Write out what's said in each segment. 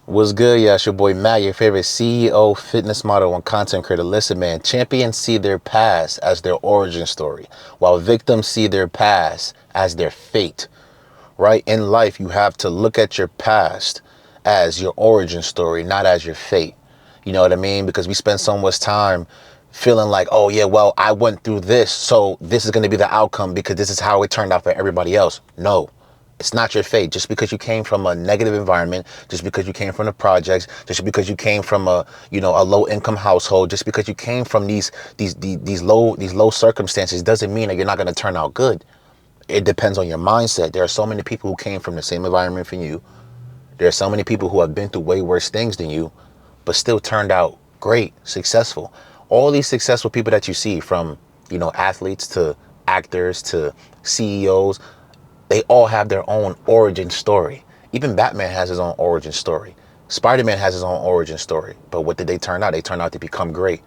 What's good? Yeah, it's your boy Matt, your favorite CEO, fitness model, and content creator. Listen, man, champions see their past as their origin story, while victims see their past as their fate. Right? In life, you have to look at your past as your origin story, not as your fate. You know what I mean? Because we spend so much time feeling like, oh yeah, well, I went through this, so this is going to be the outcome because this is how it turned out for everybody else. No, it's not your fate. Just because you came from a negative environment, just because you came from the projects, just because you came from a low income household, just because you came from these low circumstances doesn't mean that you're not going to turn out good. It depends on your mindset. There are so many people who came from the same environment from you. There are so many people who have been through way worse things than you, but still turned out great, successful. All these successful people that you see, from, athletes to actors to CEOs, they all have their own origin story. Even Batman has his own origin story. Spider-Man has his own origin story. But what did they turn out? They turned out to become great,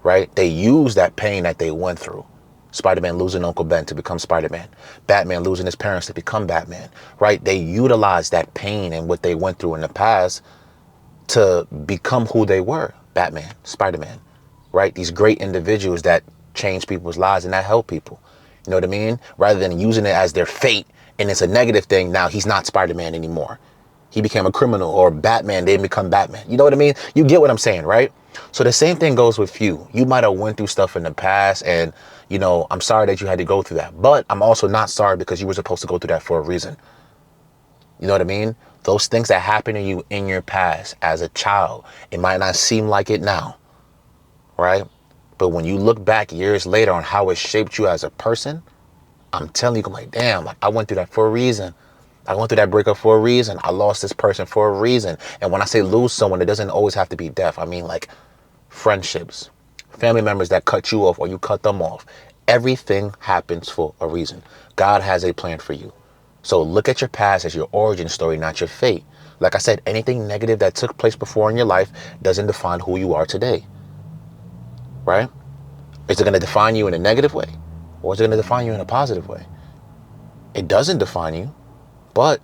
right? They used that pain that they went through. Spider-Man losing Uncle Ben to become Spider-Man. Batman losing his parents to become Batman, right? They utilized that pain and what they went through in the past to become who they were. Batman, Spider-Man, right? These great individuals that change people's lives and that help people. You know what I mean? Rather than using it as their fate and it's a negative thing, now he's not Spider-Man anymore. He became a criminal, or Batman didn't become Batman. You know what I mean? You get what I'm saying, right? So the same thing goes with you. You might have went through stuff in the past, and, I'm sorry that you had to go through that. But I'm also not sorry, because you were supposed to go through that for a reason. You know what I mean? Those things that happened to you in your past as a child, it might not seem like it now, right? But when you look back years later on how it shaped you as a person, I'm telling you, I'm like, damn, like I went through that for a reason. I went through that breakup for a reason. I lost this person for a reason. And when I say lose someone, it doesn't always have to be death. I mean, like, friendships, family members that cut you off or you cut them off. Everything happens for a reason. God has a plan for you. So look at your past as your origin story, not your fate. Like I said, anything negative that took place before in your life doesn't define who you are today, right? Is it going to define you in a negative way, or is it going to define you in a positive way? It doesn't define you, but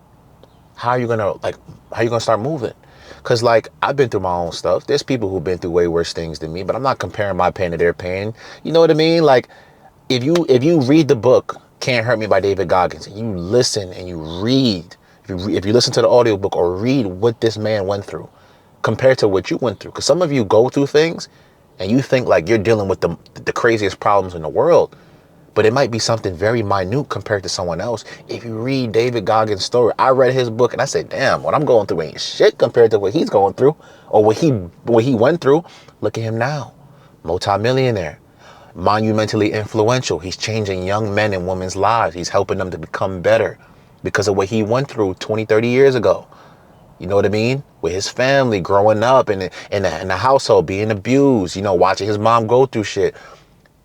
how are you going to, start moving? Because, like, I've been through my own stuff. There's people who've been through way worse things than me, but I'm not comparing my pain to their pain. You know what I mean? Like, if you read the book Can't Hurt Me by David Goggins, and you listen and you read, if you listen to the audiobook or read what this man went through compared to what you went through, because some of you go through things and you think like you're dealing with the craziest problems in the world, but it might be something very minute compared to someone else. If you read David Goggins' story, I read his book and I said, damn, what I'm going through ain't shit compared to what he's going through, or what he went through. Look at him now, multimillionaire, monumentally influential. He's changing young men and women's lives. He's helping them to become better because of what he went through 20, 30 years ago. You know what I mean? With his family, growing up in the household, being abused, watching his mom go through shit.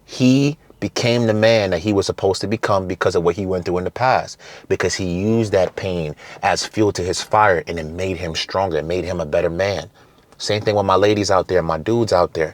He became the man that he was supposed to become because of what he went through in the past, because he used that pain as fuel to his fire, and it made him stronger. It made him a better man. Same thing with my ladies out there, my dudes out there.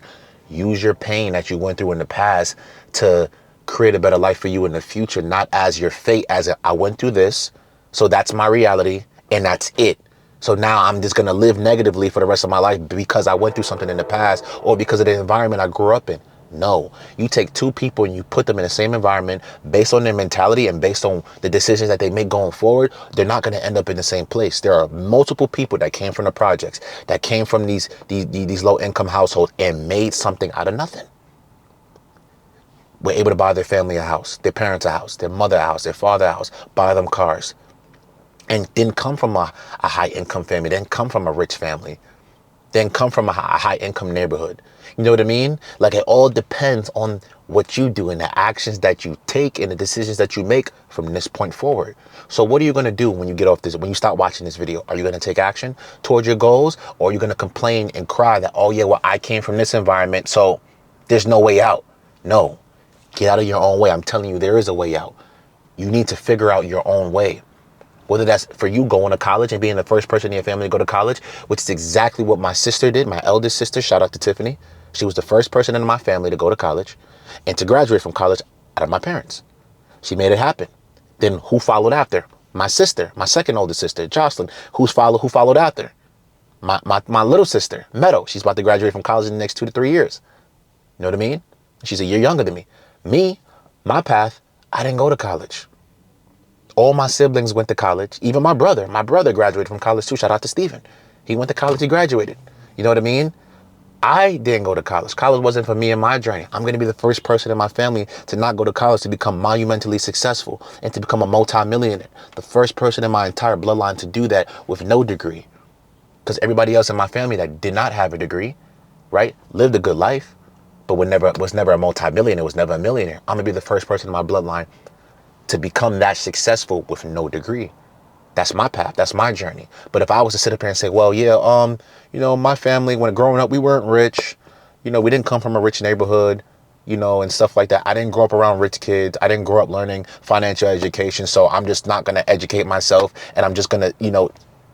Use your pain that you went through in the past to create a better life for you in the future, not as your fate, I went through this, so that's my reality, and that's it. So now I'm just going to live negatively for the rest of my life because I went through something in the past, or because of the environment I grew up in. No, you take two people and you put them in the same environment based on their mentality and based on the decisions that they make going forward. They're not going to end up in the same place. There are multiple people that came from the projects, that came from these low income households and made something out of nothing. Were able to buy their family a house, their parents a house, their mother a house, their father a house, buy them cars, and didn't come from a high income family, didn't come from a rich family, didn't come from a high income neighborhood. You know what I mean? Like, it all depends on what you do and the actions that you take and the decisions that you make from this point forward. So what are you going to do when you get off this, when you stop watching this video? Are you going to take action towards your goals, or are you going to complain and cry that, oh yeah, well, I came from this environment, so there's no way out? No, get out of your own way. I'm telling you, there is a way out. You need to figure out your own way. Whether that's for you going to college and being the first person in your family to go to college, which is exactly what my sister did, my eldest sister, shout out to Tiffany. She was the first person in my family to go to college and to graduate from college out of my parents. She made it happen. Then who followed after? My sister, my second oldest sister, Jocelyn, who followed after. My little sister, Meadow, she's about to graduate from college in the next 2 to 3 years. You know what I mean? She's a year younger than me. Me, my path, I didn't go to college. All my siblings went to college. Even my brother. My brother graduated from college too. Shout out to Steven. He went to college, he graduated. You know what I mean? I didn't go to college. College wasn't for me and my journey. I'm going to be the first person in my family to not go to college, to become monumentally successful and to become a multimillionaire. The first person in my entire bloodline to do that with no degree. Because everybody else in my family that did not have a degree, right, lived a good life, but was never a multimillionaire, was never a millionaire. I'm going to be the first person in my bloodline to become that successful with no degree. That's my path. That's my journey. But if I was to sit up here and say, well, yeah, my family, when growing up, we weren't rich. We didn't come from a rich neighborhood, and stuff like that. I didn't grow up around rich kids. I didn't grow up learning financial education. So I'm just not going to educate myself. And I'm just going to,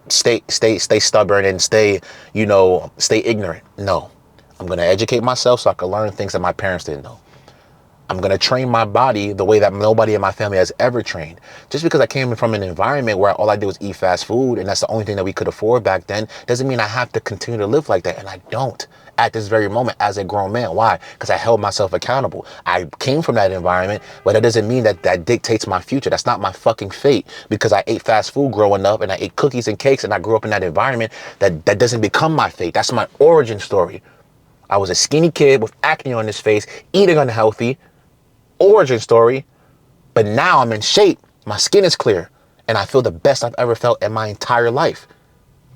stay stubborn and stay ignorant. No, I'm going to educate myself so I can learn things that my parents didn't know. I'm going to train my body the way that nobody in my family has ever trained. Just because I came from an environment where all I did was eat fast food and that's the only thing that we could afford back then, doesn't mean I have to continue to live like that. And I don't at this very moment as a grown man. Why? Because I held myself accountable. I came from that environment, but that doesn't mean that dictates my future. That's not my fucking fate. Because I ate fast food growing up and I ate cookies and cakes and I grew up in that environment, that doesn't become my fate. That's my origin story. I was a skinny kid with acne on his face, eating unhealthy. Origin story, but now I'm in shape, my skin is clear, and I feel the best I've ever felt in my entire life.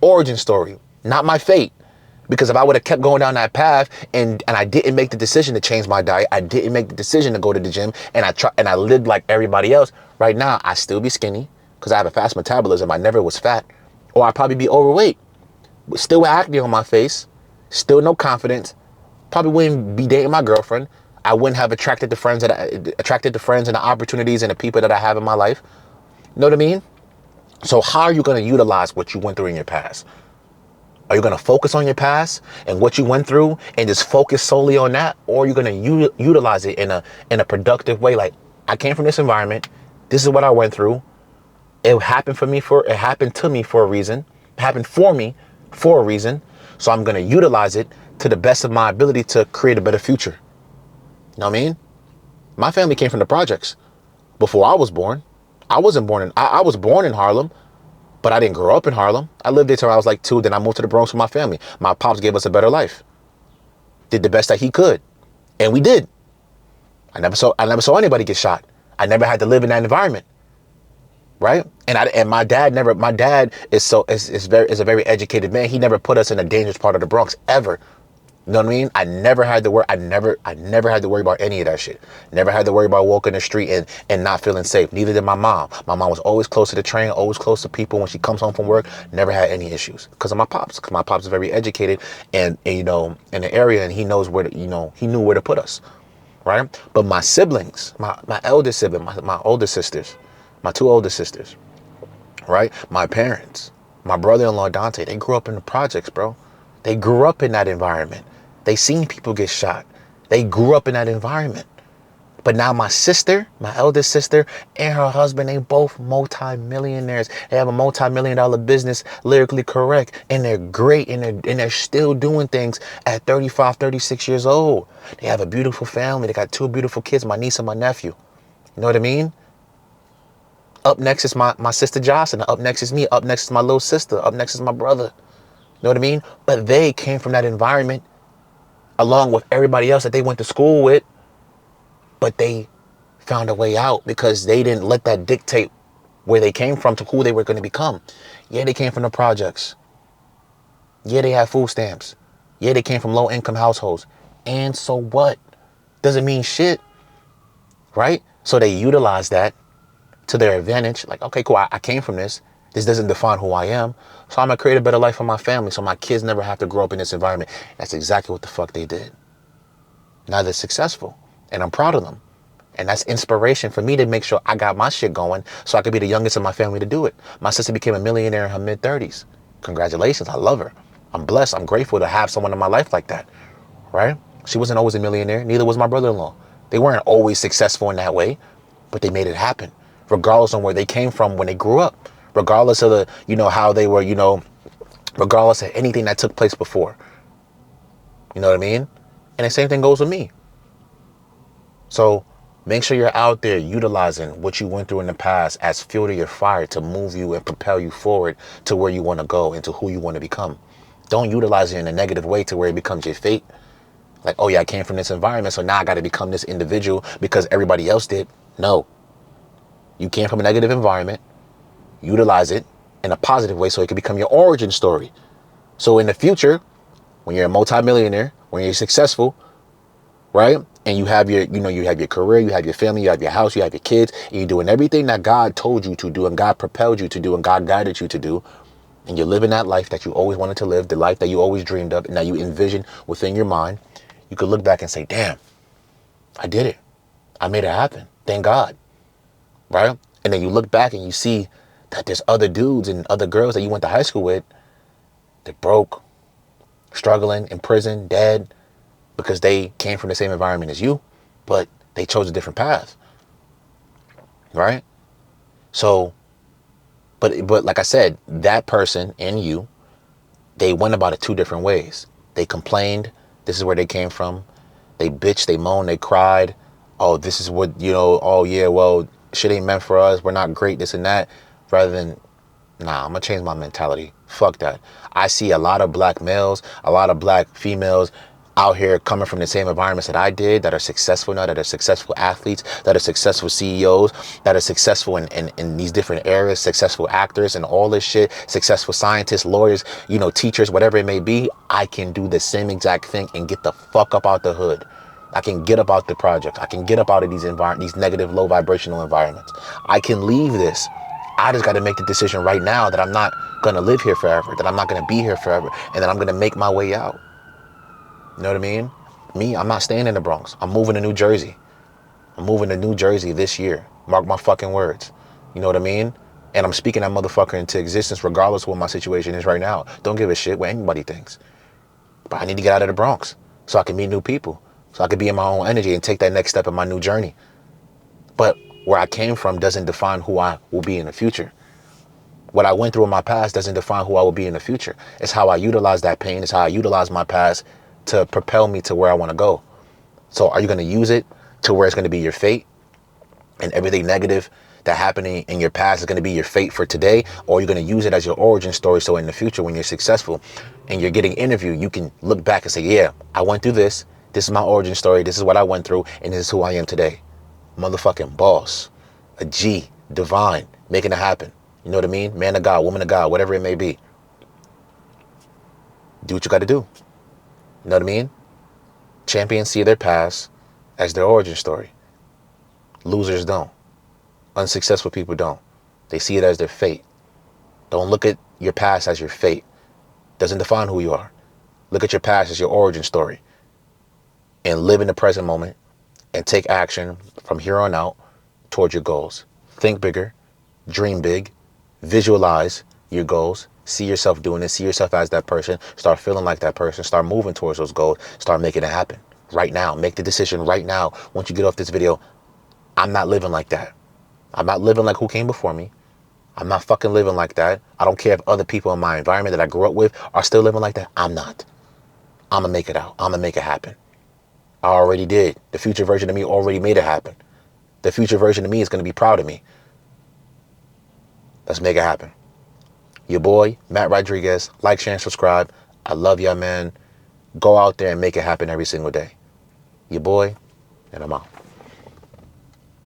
Origin story, not my fate. Because if I would have kept going down that path and I didn't make the decision to change my diet, I didn't make the decision to go to the gym, and I lived like everybody else, right now I'd still be skinny because I have a fast metabolism. I never was fat. Or I'd probably be overweight, still with acne on my face, still no confidence, probably wouldn't be dating my girlfriend. I wouldn't have attracted the friends and the opportunities and the people that I have in my life. You know what I mean? So how are you going to utilize what you went through in your past? Are you going to focus on your past and what you went through and just focus solely on that? Or are you going to utilize it in a productive way? Like, I came from this environment. This is what I went through. It happened to me for a reason. It happened for me for a reason. So I'm going to utilize it to the best of my ability to create a better future. You know what I mean? My family came from the projects before I was born. I wasn't born in, I was born in Harlem, but I didn't grow up in Harlem. I lived there till I was like 2. Then I moved to the Bronx with my family. My pops gave us a better life. Did the best that he could. And we did. I never saw anybody get shot. I never had to live in that environment. Right? And my dad is a very educated man. He never put us in a dangerous part of the Bronx ever. You know what I mean? I never had to worry about any of that shit. Never had to worry about walking the street and not feeling safe. Neither did my mom. My mom was always close to the train, always close to people when she comes home from work. Never had any issues because of my pops. Because my pops is very educated and in the area, and he knows he knew where to put us. Right? But my siblings, my eldest sibling, my older sisters, my 2 older sisters, right? My parents, my brother-in-law Dante, they grew up in the projects, bro. They grew up in that environment. They seen people get shot. They grew up in that environment. But now my sister, my eldest sister, and her husband, they both multi-millionaires. They have a multi-million-dollar business, Lyrically Correct, and they're great, and they're still doing things at 35, 36 years old. They have a beautiful family. They got 2 beautiful kids, my niece and my nephew. You know what I mean? Up next is my sister Jocelyn. Up next is me. Up next is my little sister. Up next is my brother. You know what I mean? But they came from that environment along with everybody else that they went to school with. But they found a way out because they didn't let that dictate where they came from to who they were going to become. Yeah, they came from the projects. Yeah, they had food stamps. Yeah, they came from low income households. And so what? Doesn't mean shit. Right? So they utilize that to their advantage. Like, okay, cool. I came from this. This doesn't define who I am. So I'm going to create a better life for my family so my kids never have to grow up in this environment. That's exactly what the fuck they did. Now they're successful. And I'm proud of them. And that's inspiration for me to make sure I got my shit going so I could be the youngest in my family to do it. My sister became a millionaire in her mid-30s. Congratulations. I love her. I'm blessed. I'm grateful to have someone in my life like that. Right? She wasn't always a millionaire. Neither was my brother-in-law. They weren't always successful in that way, but they made it happen, regardless of where they came from when they grew up, regardless of how they were, regardless of anything that took place before. You know what I mean? And the same thing goes with me. So make sure you're out there utilizing what you went through in the past as fuel to your fire to move you and propel you forward to where you want to go and to who you want to become. Don't utilize it in a negative way to where it becomes your fate. Like, oh yeah, I came from this environment, so now I got to become this individual because everybody else did. No. You came from a negative environment. Utilize it in a positive way so it can become your origin story. So in the future, when you're a multimillionaire, when you're successful, right? And you have your, you have your career, you have your family, you have your house, you have your kids, and you're doing everything that God told you to do and God propelled you to do and God guided you to do. And you're living that life that you always wanted to live, the life that you always dreamed of and that you envisioned within your mind. You could look back and say, damn, I did it. I made it happen. Thank God. Right? And then you look back and you see that there's other dudes and other girls that you went to high school with. They're broke, struggling, in prison, dead, because they came from the same environment as you, but they chose a different path. Right? So, but like I said, that person and you, they went about it two different ways. They complained. This is where they came from. They bitched, they moaned, they cried. Oh, this is what, oh yeah, well, shit ain't meant for us. We're not great, this and that. Rather than, nah, I'm gonna change my mentality. Fuck that. I see a lot of black males, a lot of black females out here coming from the same environments that I did, that are successful now, that are successful athletes, that are successful CEOs, that are successful in these different areas, successful actors and all this shit, successful scientists, lawyers, teachers, whatever it may be. I can do the same exact thing and get the fuck up out the hood. I can get up out the project. I can get up out of these negative, low vibrational environments. I can leave this. I just got to make the decision right now that I'm not going to live here forever, that I'm not going to be here forever, and that I'm going to make my way out. You know what I mean? Me, I'm not staying in the Bronx. I'm moving to New Jersey. I'm moving to New Jersey this year. Mark my fucking words. You know what I mean? And I'm speaking that motherfucker into existence regardless of what my situation is right now. Don't give a shit what anybody thinks. But I need to get out of the Bronx so I can meet new people, so I can be in my own energy and take that next step in my new journey. But where I came from doesn't define who I will be in the future. What I went through in my past doesn't define who I will be in the future. It's how I utilize that pain. It's how I utilize my past to propel me to where I want to go. So are you going to use it to where it's going to be your fate and everything negative that happening in your past is going to be your fate for today? Or are you going to use it as your origin story so in the future when you're successful and you're getting interviewed, you can look back and say, yeah, I went through this. This is my origin story. This is what I went through. And this is who I am today. Motherfucking boss. A G. Divine. Making it happen. You know what I mean? Man of God, woman of God, whatever it may be. Do what you got to do. You know what I mean? Champions see their past as their origin story. Losers don't. Unsuccessful people don't. They see it as their fate. Don't look at your past as your fate. Doesn't define who you are. Look at your past as your origin story. And live in the present moment and take action from here on out towards your goals. Think bigger. Dream big. Visualize your goals. See yourself doing it. See yourself as that person. Start feeling like that person. Start moving towards those goals. Start making it happen right now. Make the decision right now. Once you get off this video, I'm not living like that. I'm not living like who came before me. I'm not fucking living like that. I don't care if other people in my environment that I grew up with are still living like that. I'm not. I'm going to make it out. I'm going to make it happen. I already did. The future version of me already made it happen. The future version of me is going to be proud of me. Let's make it happen. Your boy, Matt Rodriguez. Like, share, and subscribe. I love y'all, man. Go out there and make it happen every single day. Your boy, and I'm out.